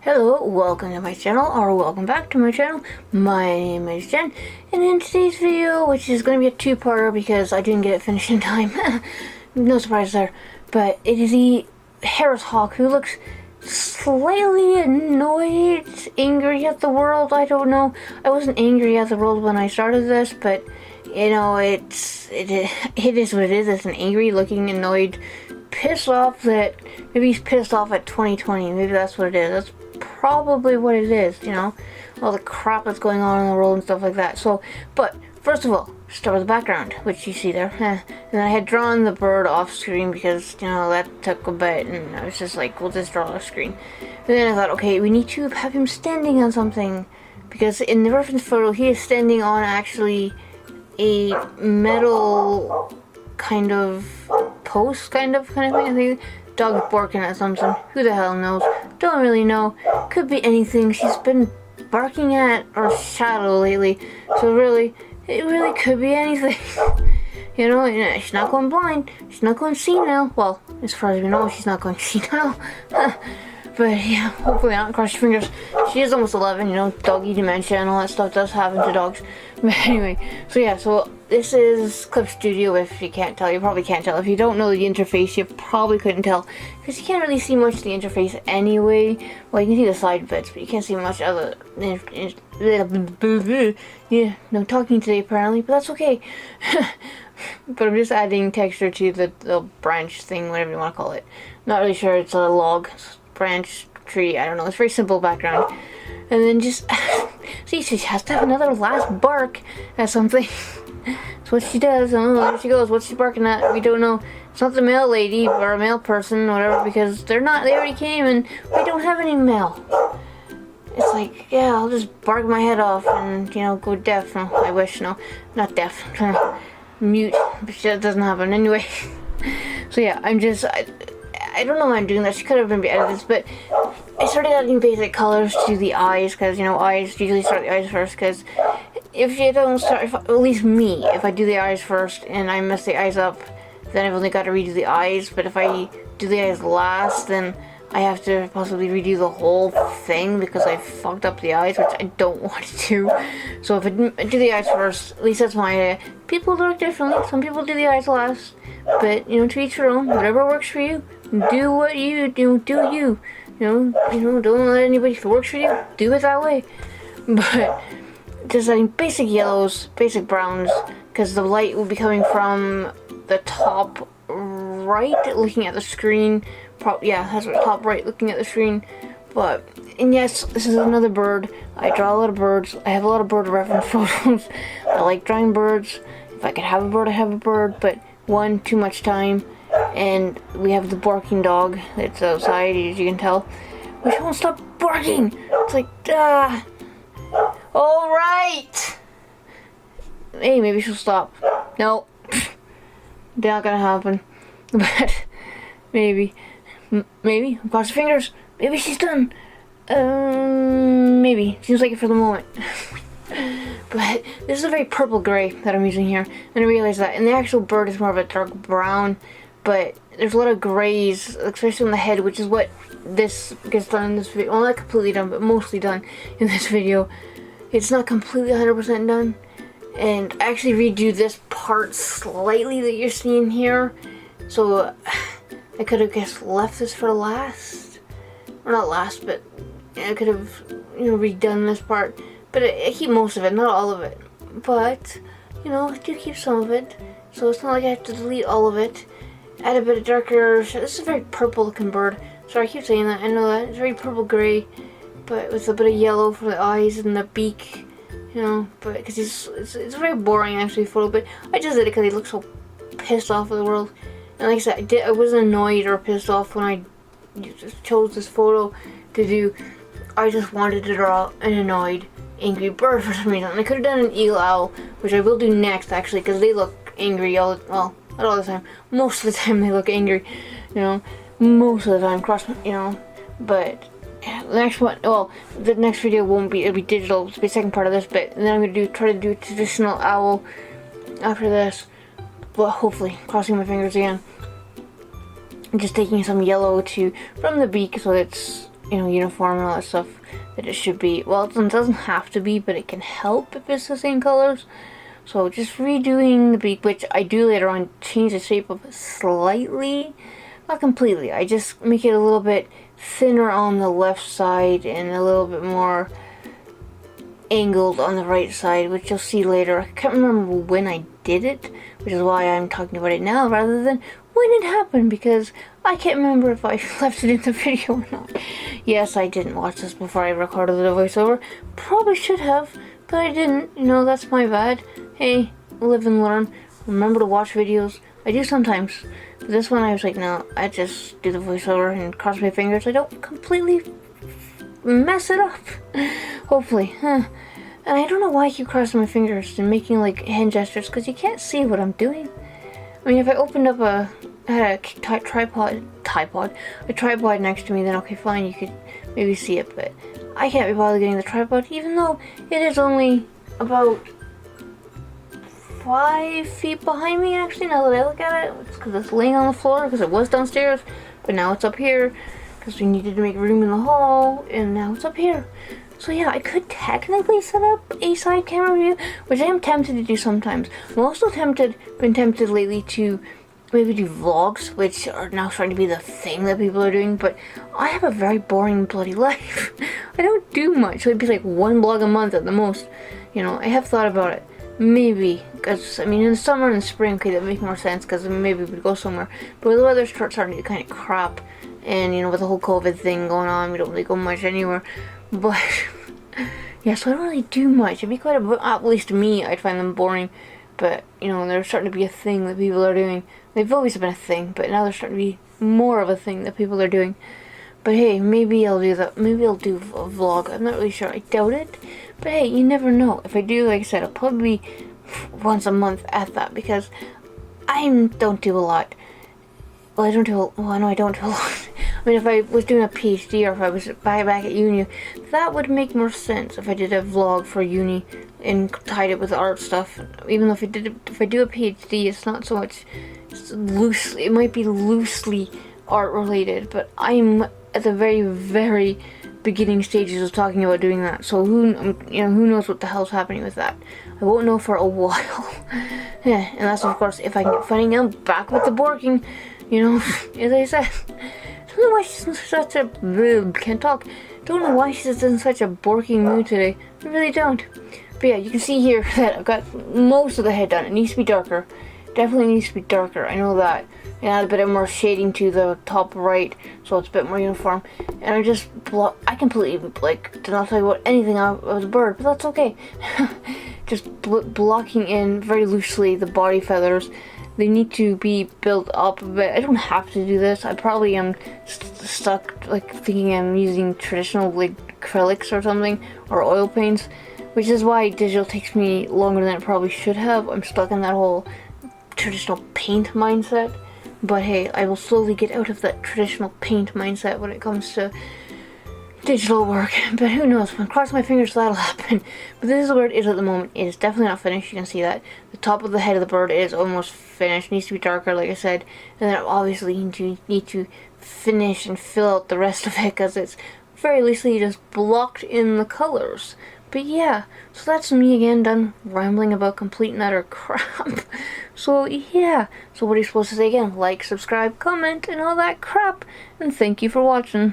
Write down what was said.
Hello, welcome to my channel, or welcome back to my channel. My name is Jen, and in today's video, which is going to be a two-parter because I didn't get it finished in time, no surprise there, but it is the Harris Hawk who looks slightly annoyed, angry at the world. I don't know. I wasn't angry at the world when I started this, but you know, it is what it is. It's an angry looking, annoyed, pissed off that maybe he's pissed off at 2020. Maybe that's what it is. That's probably what it is, you know, all the crap that's going on in the world and stuff like that. So, but first of all, start with the background, which you see there. And I had drawn the bird off screen because, you know, that took a bit, and I was just like, we'll just draw it off screen. And then I thought, okay, we need to have him standing on something, because in the reference photo, he is standing on actually a metal kind of post, kind of thing. I think dog's barking at something. Who the hell knows? Don't really know. Could be anything. She's been barking at our shadow lately, so really, it really could be anything. You know, she's not going blind. She's not going senile. Well, as far as we know, she's not going senile. But yeah, hopefully not. Cross your fingers. She is almost 11, you know, doggy dementia and all that stuff does happen to dogs. But anyway, so yeah, so this is Clip Studio. If you can't tell, you probably can't tell. If you don't know the interface, you probably couldn't tell, because you can't really see much of the interface anyway. Well, you can see the side bits, but you can't see much of the... Yeah, no talking today apparently, but that's okay. But I'm just adding texture to the branch thing, whatever you want to call it. Not really sure. It's a log, branch, tree, I don't know. It's very simple background. And then just see, she has to have another last bark at something. That's what she does. I don't know, there she goes. What's she barking at? We don't know. It's not the mail lady or a mail person or whatever, because they already came and we don't have any mail. It's like, yeah, I'll just bark my head off and, you know, go deaf. No, I wish. No, not deaf. I'm trying to mute, but that doesn't happen anyway. So yeah, I don't know why I'm doing that. She could have maybe edited this, but I started adding basic colors to the eyes, because, you know, eyes, usually start the eyes first, because if you don't start, at least me, if I do the eyes first and I mess the eyes up, then I've only got to redo the eyes. But if I do the eyes last, then I have to possibly redo the whole thing because I fucked up the eyes, which I don't want to do. So if I do the eyes first, at least that's my idea. People look differently. Some people do the eyes last, but, you know, to each your own. Whatever works for you, do what you do. Do you? You know, don't let anybody, if it works for you, do it that way. But just adding basic yellows, basic browns, because the light will be coming from the top right, looking at the screen. Yeah, that's right, top right, looking at the screen. But, and yes, this is another bird. I draw a lot of birds. I have a lot of bird reference photos. I like drawing birds. If I could have a bird, I have a bird. But one, too much time. And we have the barking dog that's outside, as you can tell, which won't stop barking. It's like, alright! Hey, maybe she'll stop. No. Not gonna happen. But, maybe. Maybe. Cross your fingers. Maybe she's done. Maybe. Seems like it for the moment. But this is a very purple gray that I'm using here. And I realized that. And the actual bird is more of a dark brown. But there's a lot of grays, especially on the head, which is what this gets done in this video. Well, not completely done, but mostly done in this video. It's not completely 100% done. And I actually redo this part slightly that you're seeing here. So I could have just left this for last. Or not last, but I could have, you know, redone this part. But I keep most of it, not all of it. But, you know, I do keep some of it. So it's not like I have to delete all of it. Add a bit of darker. This is a very purple looking bird. Sorry, I keep saying that. I know that. It's very purple gray, but with a bit of yellow for the eyes and the beak. You know, but because it's a very boring actually photo. But I just did it because he looks so pissed off with the world. And like I said, I wasn't annoyed or pissed off when I just chose this photo to do. I just wanted to draw an annoyed, angry bird for some reason. And I could have done an eagle owl, which I will do next actually, because they look angry all well. Not all the time. Most of the time they look angry, you know. Most of the time, you know. But yeah, the next one, well, the next video won't be. It'll be digital. It'll be the second part of this. But then I'm gonna try to do a traditional owl after this. But hopefully, crossing my fingers again. I'm just taking some yellow from the beak, so it's uniform and all that stuff that it should be. Well, it doesn't have to be, but it can help if it's the same colors. So just redoing the beak, which I do later on, change the shape of it slightly. Not completely. I just make it a little bit thinner on the left side and a little bit more angled on the right side, which you'll see later. I can't remember when I did it, which is why I'm talking about it now rather than when it happened, because I can't remember if I left it in the video or not. Yes, I didn't watch this before I recorded the voiceover. Probably should have, but I didn't. That's my bad. Hey, live and learn. Remember to watch videos. I do sometimes. But this one I was like, no, I just do the voiceover and cross my fingers I don't completely mess it up. Hopefully. And I don't know why I keep crossing my fingers and making like hand gestures, because you can't see what I'm doing. I mean, if I opened up I had a tripod next to me, then okay, fine, you could maybe see it, but I can't be bothered getting the tripod, even though it is only about 5 feet behind me, actually, now that I look at it. It's because it's laying on the floor, because it was downstairs, but now it's up here, because we needed to make room in the hall, and now it's up here. So yeah, I could technically set up a side camera view, which I am tempted to do sometimes. I'm also been tempted lately to maybe do vlogs, which are now starting to be the thing that people are doing, but I have a very boring bloody life. I don't do much, so it'd be like one vlog a month at the most. I have thought about it. Maybe, because, I mean, in the summer and the spring, okay, that would make more sense, because maybe we'd go somewhere. But with the weather starting to kind of crap, and, with the whole COVID thing going on, we don't really go much anywhere. But, yeah, so I don't really do much. It'd be quite at least to me, I'd find them boring. But, they're starting to be a thing that people are doing. They've always been a thing, but now they're starting to be more of a thing that people are doing. But hey, maybe I'll do that. Maybe I'll do a vlog. I'm not really sure. I doubt it. But hey, you never know. If I do, like I said, I'll probably be once a month at that, because I don't do a lot. Well, I know I don't do a lot. I mean, if I was doing a PhD or if I was back at uni, that would make more sense if I did a vlog for uni and tied it with art stuff. Even though if I do a PhD, it's not so much loosely. It might be loosely art related, but I'm at the very, very beginning stages of talking about doing that. So who knows what the hell's happening with that? I won't know for a while. Yeah, and that's of course if I can get funding. I'm back with the borking. As I said, I don't know why she's in such a can't talk. Don't know why she's in such a borking mood today. I really don't. But yeah, you can see here that I've got most of the head done. It needs to be darker. Definitely needs to be darker. I know that. And add a bit more shading to the top right, so it's a bit more uniform. And I completely did not tell you about anything of the bird, but that's okay. Just blocking in very loosely the body feathers. They need to be built up a bit. I don't have to do this. I probably am stuck thinking I'm using traditional acrylics or something, or oil paints, which is why digital takes me longer than it probably should have. I'm stuck in that whole traditional paint mindset. But hey, I will slowly get out of that traditional paint mindset when it comes to digital work. But who knows? I'm crossing my fingers that'll happen. But this is where it is at the moment. It is definitely not finished. You can see that. The top of the head of the bird is almost finished. It needs to be darker, like I said. And then obviously you need to finish and fill out the rest of it, because it's very loosely just blocked in the colors. But yeah, so that's me again, done rambling about complete and utter crap. So yeah, so what are you supposed to say again? Like, subscribe, comment, and all that crap. And thank you for watching.